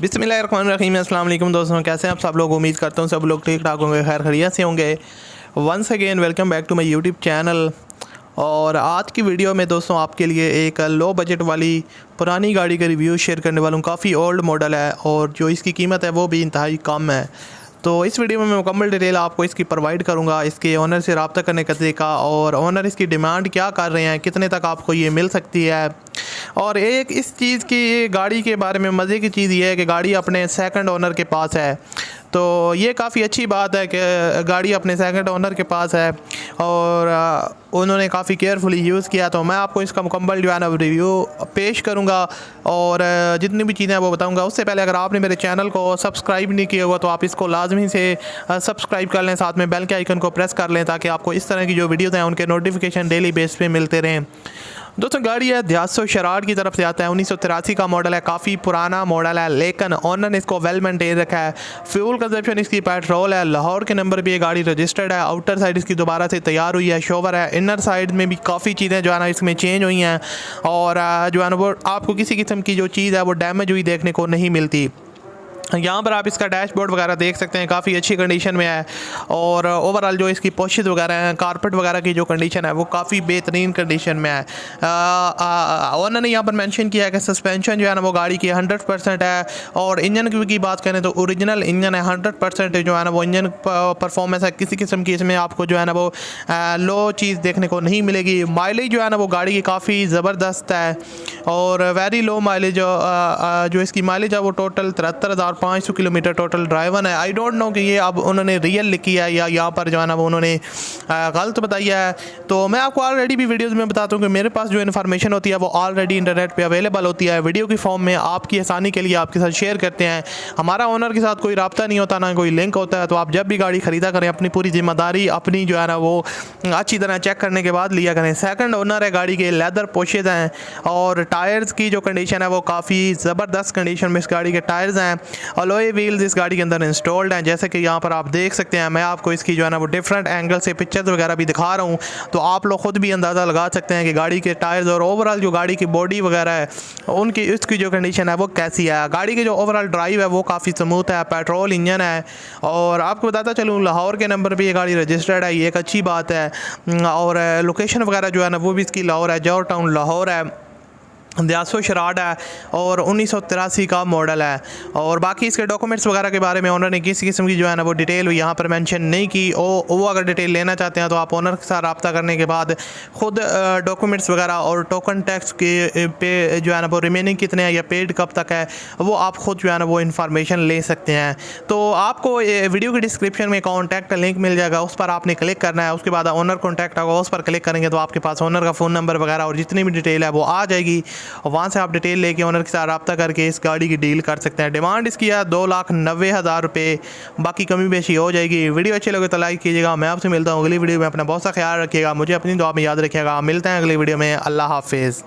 बिस्मिल्लाहिर्रहमानिर्रहीम। अस्सलाम वालेकुम दोस्तों, कैसे हैं आप सब लोग। उम्मीद करता हूँ सब लोग ठीक ठाक होंगे, खैर खैरियत से होंगे। Once again welcome back to my YouTube channel. और आज की वीडियो में दोस्तों आपके लिए एक लो बजट वाली पुरानी गाड़ी का रिव्यू शेयर करने वाला हूँ। काफ़ी ओल्ड मॉडल है और जो इसकी कीमत है वो भी इंतहाई कम है। तो इस वीडियो में मैं मुकम्मल डिटेल आपको इसकी प्रोवाइड करूंगा, इसके ओनर से रब्ता करने का तरीका और ओनर इसकी डिमांड क्या कर रहे हैं, कितने तक आपको ये मिल सकती है। और एक इस चीज़ की गाड़ी के बारे में मज़े की चीज़ ये है कि गाड़ी अपने सेकंड ओनर के पास है, तो ये काफ़ी अच्छी बात है कि गाड़ी अपने सेकंड ओनर के पास है और उन्होंने काफ़ी केयरफुली यूज़ किया। तो मैं आपको इसका मुकम्मल जो है ना रिव्यू पेश करूंगा और जितनी भी चीज़ें वो बताऊंगा। उससे पहले अगर आपने मेरे चैनल को सब्सक्राइब नहीं किया हुआ तो आप इसको लाजमी से सब्सक्राइब कर लें, साथ में बेल के आइकन को प्रेस कर लें ताकि आपको इस तरह की जो वीडियोज़ हैं उनके नोटिफिकेशन डेली बेस पे मिलते रहें। दोस्तों गाड़ी है ध्यासो शराड की तरफ से आता है, 1983 का मॉडल है, काफ़ी पुराना मॉडल है लेकिन ओनर ने इसको वेल मेंटेन रखा है। फ्यूल कंजप्शन इसकी पेट्रोल है, लाहौर के नंबर पे ये गाड़ी रजिस्टर्ड है। आउटर साइड इसकी दोबारा से तैयार हुई है, शोवर है। इनर साइड में भी काफ़ी चीज़ें जो है ना इसमें चेंज हुई हैं और जो है ना वो आपको किसी किस्म की जो चीज़ है वो डैमेज हुई देखने को नहीं मिलती। यहाँ पर आप इसका डैशबोर्ड वगैरह देख सकते हैं, काफ़ी अच्छी कंडीशन में है और ओवरऑल जो इसकी पोशिश वगैरह हैं, कारपेट वगैरह की जो कंडीशन है वो काफ़ी बेहतरीन कंडीशन में है। ओनर ने यहाँ पर मेंशन किया है कि सस्पेंशन जो है ना वो गाड़ी की 100% है और इंजन की बात करें तो ओरिजिनल इंजन है। 100% जो है ना वो इंजन परफॉर्मेंस है, किसी किस्म की इसमें आपको जो है ना वो लो चीज़ देखने को नहीं मिलेगी। माइलेज जो है ना वो गाड़ी की काफ़ी ज़बरदस्त है और वेरी लो माइलेज जो इसकी माइलेज है वो टोटल 73,500 किलोमीटर टोटल ड्राइवन है। आई डोंट नो कि ये अब उन्होंने रियल लिखी है या यहाँ पर जो है ना वो उन्होंने गलत बताई है। तो मैं आपको ऑलरेडी भी वीडियोज़ में बताता हूँ कि मेरे पास जो इन्फॉर्मेशन होती है वो ऑलरेडी इंटरनेट पे अवेलेबल होती है, वीडियो की फॉर्म में आपकी आसानी के लिए आपके साथ शेयर करते हैं। हमारा ओनर के साथ कोई रब्ता नहीं होता, ना कोई लिंक होता है। तो आप जब भी गाड़ी ख़रीदा करें अपनी पूरी जिम्मेदारी अपनी जो है ना वो अच्छी तरह चेक करने के बाद लिया करें। सेकंड ओनर है गाड़ी के, लेदर पोशेज हैं और टायर्स की जो कंडीशन है वो काफ़ी ज़बरदस्त कंडीशन में इस गाड़ी के टायर्स हैं। अलॉय व्हील्स इस गाड़ी के अंदर इंस्टॉल्ड हैं, जैसे कि यहाँ पर आप देख सकते हैं। मैं आपको इसकी जो है ना वो डिफरेंट एंगल से पिक्चर्स वगैरह भी दिखा रहा हूँ, तो आप लोग खुद भी अंदाज़ा लगा सकते हैं कि गाड़ी के टायर्स और ओवरऑल जो गाड़ी की बॉडी वगैरह है उनकी इसकी जो कंडीशन है वो कैसी है। गाड़ी की जो ओवरऑल ड्राइव है वो काफ़ी स्मूथ है, पेट्रोल इंजन है और आपको बताता चलूँ लाहौर के नंबर पर ये गाड़ी रजिस्टर्ड है, ये एक अच्छी बात है। और लोकेशन वगैरह जो है ना वो भी इसकी लाहौर है, जौहर टाउन लाहौर है, ध्यासो शराड है और 1983 का मॉडल है। और बाकी इसके डॉक्यूमेंट्स वगैरह के बारे में ओनर ने किसी किस्म की जो है ना वो डिटेल यहाँ पर मेंशन नहीं की। वो अगर डिटेल लेना चाहते हैं तो आप ओनर के साथ रब्ता करने के बाद खुद डॉक्यूमेंट्स वगैरह और टोकन टैक्स के पे जो है ना वो रिमेनिंग कितने हैं या पेड कब तक है वो आप खुद जो है ना वो इन्फॉर्मेशन ले सकते हैं। तो आपको वीडियो की डिस्क्रिप्शन में कॉन्टैक्ट का लिंक मिल जाएगा, उस पर आपने क्लिक करना है। उसके बाद ओनर कॉन्टैक्ट होगा, उस पर क्लिक करेंगे तो आपके पास ओनर का फ़ोन नंबर वगैरह और जितनी भी डिटेल है वो आ जाएगी और वहाँ से आप डिटेल लेके ओनर के साथ रब्ता करके इस गाड़ी की डील कर सकते हैं। डिमांड इसकी है 2,90,000 रुपये, बाकी कमी बेशी हो जाएगी। वीडियो अच्छी लगे तो लाइक कीजिएगा। मैं आपसे मिलता हूँ अगली वीडियो में, अपना बहुत सा ख्याल रखिएगा, मुझे अपनी दुआ में याद रखिएगा। मिलते हैं अगली वीडियो में, अल्लाह हाफिज़।